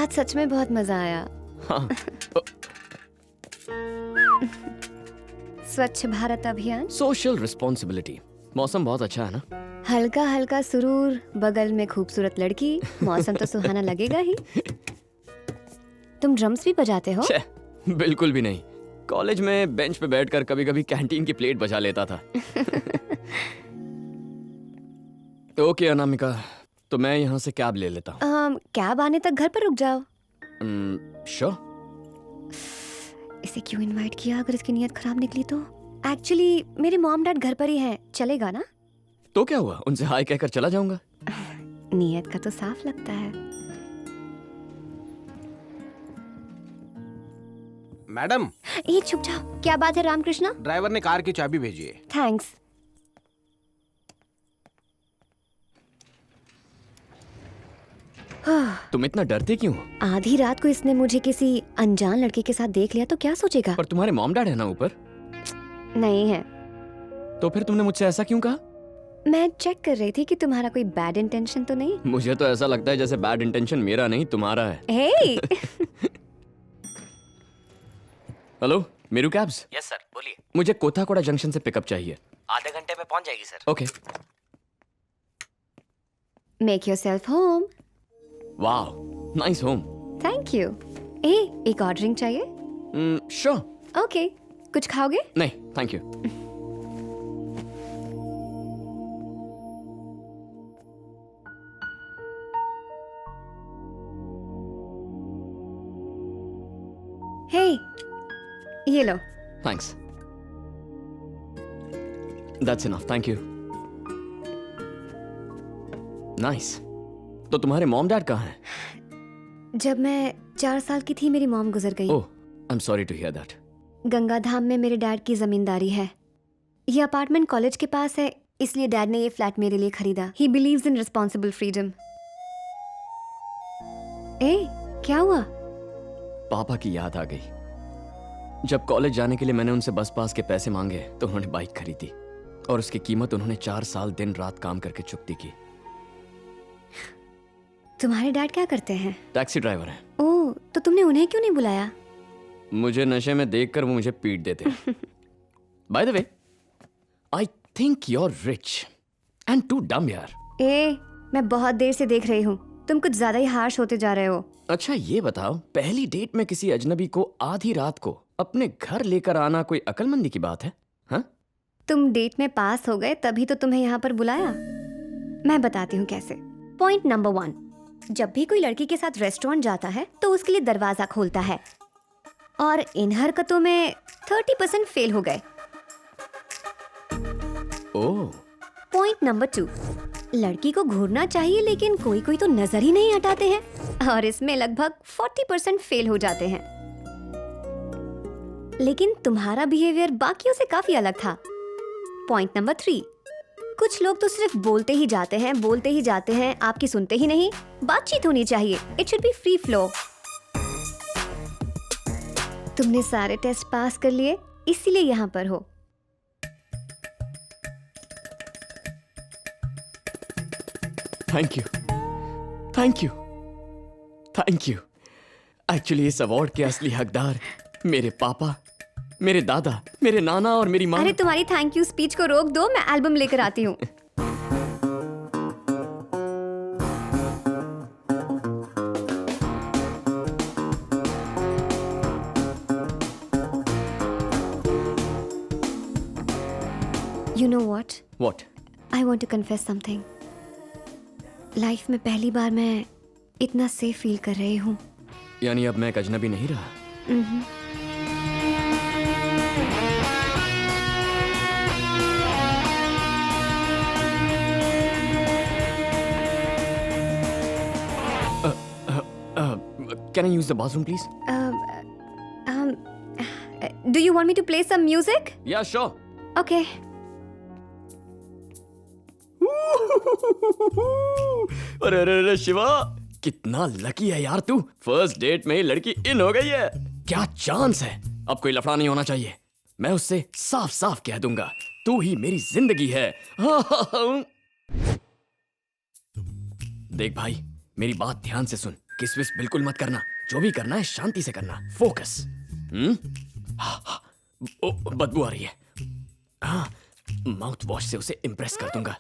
आज सच में बहुत मजा आया। हाँ। स्वच्छ भारत अभियान, सोशल रिस्पॉन्सिबिलिटी। मौसम बहुत अच्छा है ना? हल्का हल्का सुरूर, बगल में खूबसूरत लड़की, मौसम तो सुहाना लगेगा ही। तुम ड्रम्स भी बजाते हो? छे, बिल्कुल भी नहीं। कॉलेज में बेंच पे बैठकर कभी-कभी कैंटीन की प्लेट बजा लेता था। ओके अनामिका, तो मैं यहाँ से कैब ले लेता हूँ। कैब आने तक घर पर रुक जाओ। श्योर। इसे क्यों इनवाइट किया अगर इसकी नीयत खराब निकली तो? एक्चुअली मेरे मॉम डैड घर पर ही हैं, चलेगा ना? तो क्या हुआ, उनसे हाय कहकर चला जाऊंगा। नीयत का तो साफ लगता है। मैडम, ये छुप जाओ। क्या बात है रामकृष्णा? ड्राइवर ने कार की चाबी भेजी है। थैंक्स। तुम इतना डरते क्यों? आधी रात को इसने मुझे किसी अनजान लड़के के साथ देख लिया तो क्या सोचेगा? पर तुम्हारे मॉम डैड है ना ऊपर? नहीं है। तो फिर तुमने मुझसे ऐसा क्यों कहा? मैं चेक कर रही थी कि तुम्हारा कोई बैड इंटेंशन तो नहीं। मुझे तो ऐसा लगता है जैसे बैड इंटेंशन मेरा नहीं तुम्हारा है। हे hello, Meru cabs. Yes sir, बोलिए। मुझे कोथाकोड़ा जंक्शन से पिकअप चाहिए। आधे घंटे में पहुंच जाएगी sir. Okay. Make yourself home. Wow, nice home. Thank you. एक और ड्रिंक चाहिए? श्योर। ओके, कुछ खाओगे? नहीं, थैंक यू। हे, ये लो। Thanks. That's enough, thank you. Nice. तो तुम्हारे मॉम डैड कहाँ हैं? जब मैं 4 साल की थी मेरी मॉम गुजर गई। Oh, I am sorry to hear that. Gangadham में मेरे डैड की जमींदारी है। ये अपार्टमेंट कॉलेज के पास है, इसलिए डैड ने ये फ्लैट मेरे लिए खरीदा। He believes in responsible freedom. क्या हुआ? पापा की याद आ गई। जब कॉलेज जाने के लिए मैंने उनसे बस पास के पैसे मांगे तो उन्होंने बाइक खरीदी और उसकी कीमत उन्होंने 4 साल दिन रात काम करके चुकती की। तुम्हारे डैड क्या करते हैं? टैक्सी ड्राइवर हैं। ओह, तो तुमने उन्हें क्यों नहीं बुलाया? मुझे नशे में देखकर वो मुझे पीट देते हैं। By the way, I think you are rich and too dumb यार। मैं बहुत देर से देख रही हूँ, तुम कुछ ज्यादा ही हार्श होते जा रहे हो। अच्छा ये बताओ, पहली डेट में किसी अजनबी को आधी रात को अपने घर लेकर आना कोई अक्लमंदी की बात है? हाँ? तुम डेट में पास हो गए तभी तो तुम्हें यहाँ पर बुलाया। मैं बताती हूँ कैसे। पॉइंट नंबर 1, जब भी कोई लड़की के साथ रेस्टोरेंट जाता है तो उसके लिए दरवाजा खोलता है, और इन हरकतों में 30% फेल हो गए। ओह। पॉइंट नंबर 2, लड़की को घूरना चाहिए लेकिन कोई कोई तो नजर ही नहीं हटाते हैं, और इसमें लगभग 40% फेल हो जाते हैं। लेकिन तुम्हारा बिहेवियर बाकियों से काफी अलग था। पॉइंट नंबर 3, कुछ लोग तो सिर्फ बोलते ही जाते हैं, आपकी सुनते ही नहीं। बातचीत होनी चाहिए, it should be free flow. तुमने सारे टेस्ट पास कर लिए, इसीलिए यहाँ पर हो। Thank you, thank you, thank you. Actually इस अवार्ड के असली हकदार मेरे पापा, मेरे दादा, मेरे नाना और मेरी माँ। अरे तुम्हारी थैंक यू स्पीच को रोक दो, मैं एल्बम लेकर आती हूँ। You know what? What? I want to confess something. Life में पहली बार मैं इतना सेफ फील कर रही हूँ। यानी अब मैं एक अजनबी नहीं रहा? Can I use the bathroom, please? Do you want me to play some music? Yeah, sure. Okay. अरे अरे अरे शिवा, कितना लकी है यार तू। फर्स्ट डेट में ही लड़की इन हो गई है। क्या चांस है। अब कोई लफड़ा नहीं होना चाहिए। मैं उससे साफ साफ कह दूंगा, तू ही मेरी जिंदगी है। देख भाई, मेरी बात ध्यान से सुन। किस विस बिल्कुल मत करना, जो भी करना है शांति से करना, फोकस। ओ, बदबू आ रही है। हाँ, माउथ वॉश से उसे इम्प्रेस कर दूंगा।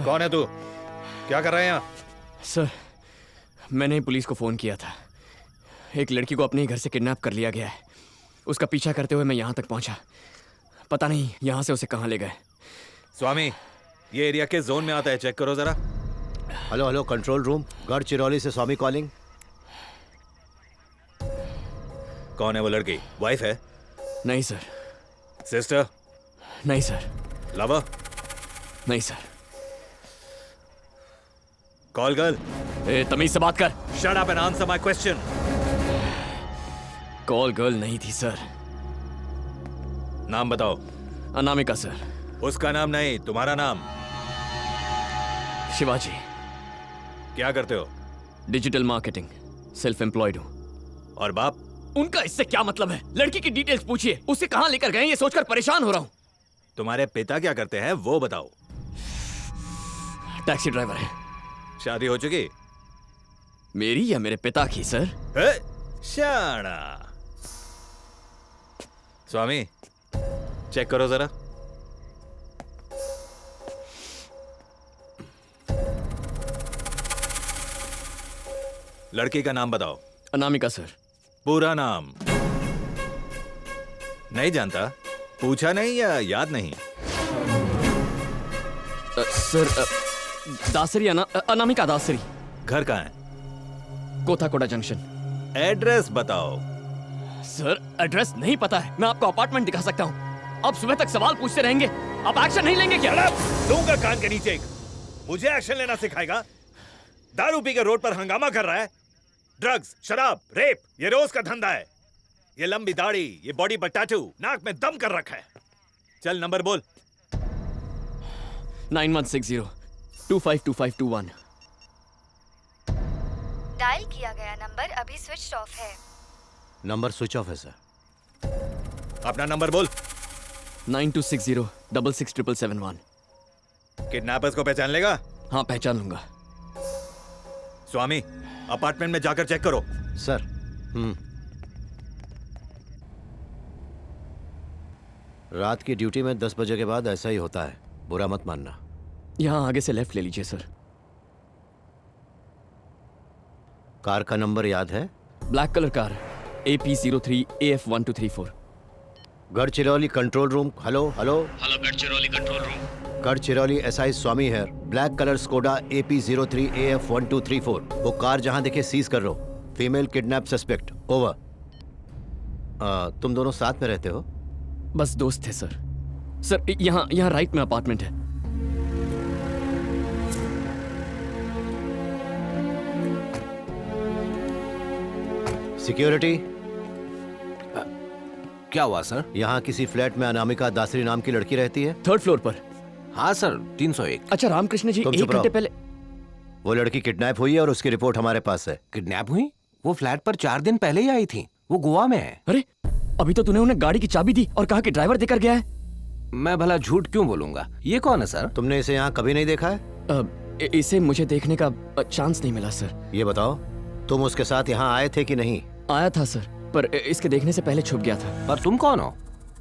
कौन है तू? क्या कर रहा है यहाँ? सर, मैंने पुलिस को फोन किया था। एक लड़की को अपने ही घर से किडनैप कर लिया गया है। उसका पीछा करते हुए मैं यहाँ तक पहुँचा। पता नहीं यहाँ से उसे कहाँ ले गए। स्वामी, ये एरिया के जोन में आता है, चेक करो जरा। Hello hello, control room, Gadchiroli से स्वामी कॉलिंग। कौन है वो लड़की? वाइफ है? नहीं सर। सिस्टर? नहीं सर। लवर? नहीं सर। Call girl? तमीज से बात कर। Shut up and answer my question. Call girl नहीं थी सर। नाम बताओ। अनामिका सर। उसका नाम नहीं, तुम्हारा नाम। शिवाजी। क्या करते हो? डिजिटल मार्केटिंग, सेल्फ एम्प्लॉयड हूँ। और बाप? उनका इससे क्या मतलब है? लड़की की डिटेल्स पूछिए, उसे कहाँ लेकर गए ये सोचकर परेशान हो रहा हूँ। तुम्हारे पिता क्या करते हैं वो बताओ। टैक्सी ड्राइवर है। शादी हो चुकी? मेरी या मेरे पिता की सर? शाना। स्वामी, चेक करो जरा। लड़की का नाम बताओ। अनामिका सर। पूरा नाम? नहीं जानता? पूछा नहीं या याद नहीं? सर, दासरी अनामिका दासरी। घर कहाँ है? कोथाकोटा जंक्शन। एड्रेस बताओ। सर, एड्रेस नहीं पता है। मैं आपको अपार्टमेंट दिखा सकता हूँ। अब सुबह तक सवाल पूछते रहेंगे, आप एक्शन नहीं लेंगे क्या? दूंगा कान के नीचे। मुझे एक्शन लेना सिखाएगा? दारू पी के रोड पर हंगामा कर रहा है। ड्रग्स, शराब, रेप, ये रोज का धंधा है। ये लंबी दाढ़ी, ये बॉडी पर टैटू, नाक में दम कर रखा है। चल नंबर बोल। 9160-252521। डायल किया गया नंबर अभी स्विच ऑफ है। नंबर स्विच ऑफ है सर। अपना नंबर बोल। 9260-667771। किडनैपर्स को पहचान लेगा? हाँ, पहचान लूंगा। स्वामी, अपार्टमेंट में जाकर चेक करो। सर। रात की ड्यूटी में 10 बजे के बाद ऐसा ही होता है, बुरा मत मानना। यहाँ आगे से लेफ्ट ले लीजिए सर। कार का नंबर याद है? Black colour car, AP03AF1234। Gadchiroli control room. Hello hello. Hello, Gadchiroli control room. Gadchiroli SI Swami है। Black colour Skoda AP03AF1234। वो कार जहां दिखे सीज कर लो। Female kidnap suspect. ओवर। तुम दोनों साथ में रहते हो? बस दोस्त थे सर। सर, यहाँ राइट में अपार्टमेंट है। सिक्योरिटी, क्या हुआ सर? यहाँ किसी फ्लैट में अनामिका दासरी नाम की लड़की रहती है? 3rd फ्लोर पर। हाँ सर, 301। अच्छा रामकृष्ण जी, तुम 1 चुप घंटे रहो। पहले। वो लड़की किडनैप हुई है और उसकी रिपोर्ट हमारे पास है। किडनैप हुई? वो फ्लैट पर 4 दिन पहले ही आई थी। वो गोवा में है। अरे अभी तो तूने उन्हें गाड़ी की चाबी दी और कहा कि ड्राइवर देकर गया है। मैं भला झूठ क्यों बोलूंगा? ये कौन है सर? तुमने इसे यहाँ कभी नहीं देखा है? इसे मुझे देखने का चांस नहीं मिला सर। ये बताओ, तुम उसके साथ यहाँ आए थे कि नहीं? आया था सर, पर इसके देखने से पहले छुप गया था। पर तुम कौन हो?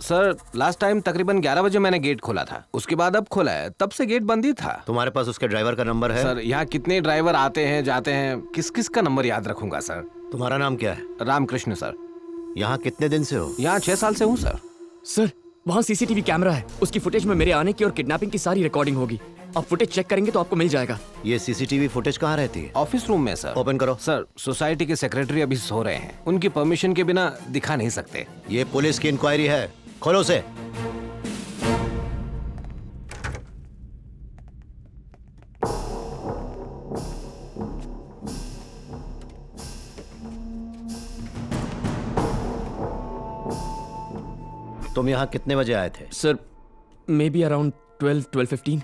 सर लास्ट टाइम तकरीबन 11 बजे मैंने गेट खोला था, उसके बाद अब खोला है, तब से गेट बंद ही था। तुम्हारे पास उसके ड्राइवर का नंबर है? सर यहाँ कितने ड्राइवर आते हैं जाते हैं, किस किस का नंबर याद रखूंगा सर? तुम्हारा नाम क्या है? रामकृष्ण सर। यहाँ कितने दिन से हो? यहाँ 6 साल से हूँ सर। सर वहाँ सीसीटीवी कैमरा है, उसकी फुटेज में मेरे आने की और किडनैपिंग की सारी रिकॉर्डिंग होगी। आप फुटेज चेक करेंगे तो आपको मिल जाएगा। ये सीसीटीवी फुटेज कहाँ रहती है? ऑफिस रूम में सर। ओपन करो। सर सोसाइटी के सेक्रेटरी अभी सो रहे हैं, उनकी परमिशन के बिना दिखा नहीं सकते। ये पुलिस की इंक्वायरी है, खोलो उसे। तुम यहाँ कितने बजे आए थे? Sir may be around 12:15।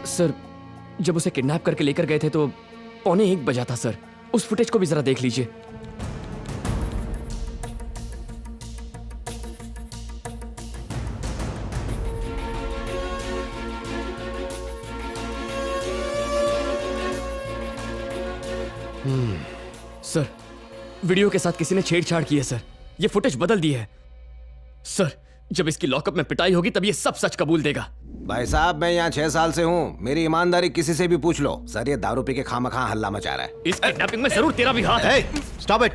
Sir जब उसे किडनैप करके लेकर गए थे तो 1:15 बजा था सर। उस फुटेज को भी जरा देख लीजिए। सर वीडियो के साथ किसी ने छेड़छाड़ की है सर। ये फुटेज बदल दी है सर। जब इसकी लॉकअप में पिटाई होगी तब ये सब सच कबूल देगा। भाई साहब मैं यहाँ 6 साल से हूँ, मेरी ईमानदारी किसी से भी पूछ लो। सर ये दारू पी के खामखा हल्ला मचा रहा है। इस किडनैपिंग में जरूर तेरा भी हाथ है। Stop it.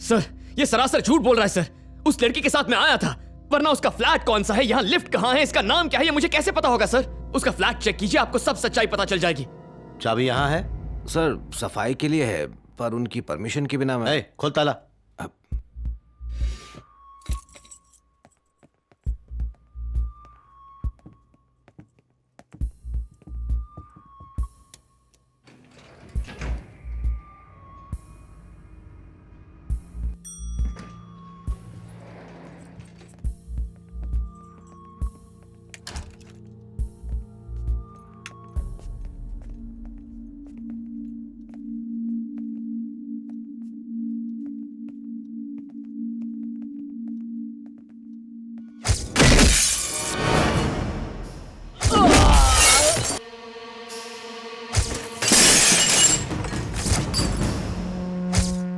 सर ये सरासर झूठ बोल रहा है सर। उस लड़की के साथ मैं आया था, वरना उसका फ्लैट कौन सा है, यहाँ लिफ्ट कहाँ है, इसका नाम क्या है, ये मुझे कैसे पता होगा सर? उसका फ्लैट चेक कीजिए, आपको सब सच्चाई पता चल जाएगी। चाबी यहाँ है? सर सफाई के लिए है, पर उनकी परमिशन के बिना मैं। खोल ताला।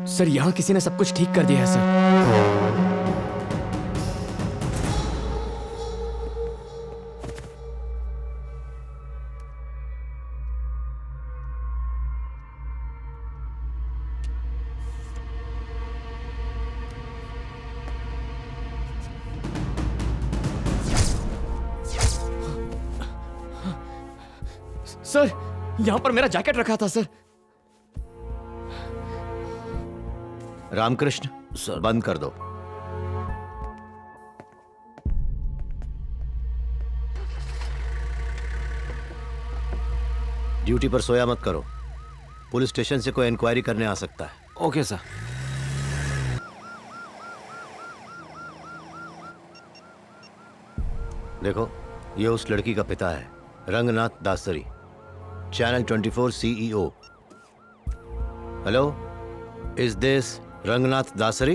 सर यहाँ किसी ने सब कुछ ठीक कर दिया है सर। सर यहाँ पर मेरा जैकेट रखा था सर। रामकृष्ण सर। बंद कर दो। ड्यूटी पर सोया मत करो, पुलिस स्टेशन से कोई इंक्वायरी करने आ सकता है। Okay sir. देखो ये उस लड़की का पिता है, Ranganath Dasari, channel 24 CEO। Hello, is this Ranganath Dasari?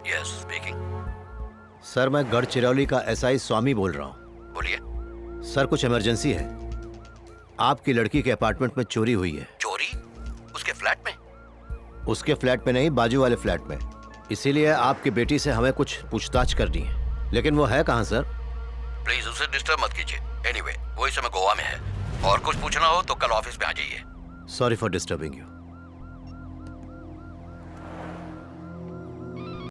Yes speaking. Sir मैं गढ़चिरौली का SI स्वामी बोल रहा हूँ। बोलिए। सर कुछ इमरजेंसी है। आपकी लड़की के अपार्टमेंट में चोरी हुई है। चोरी? उसके फ्लैट में? उसके फ्लैट में नहीं, बाजू वाले फ्लैट में। इसीलिए आपकी बेटी से हमें कुछ पूछताछ करनी है। लेकिन वो है कहाँ सर? प्लीज उसे डिस्टर्ब मत कीजिए। एनीवे वो इस समय गोवा में है, और कुछ पूछना हो तो कल ऑफिस में आ जाइए। Sorry for disturbing you.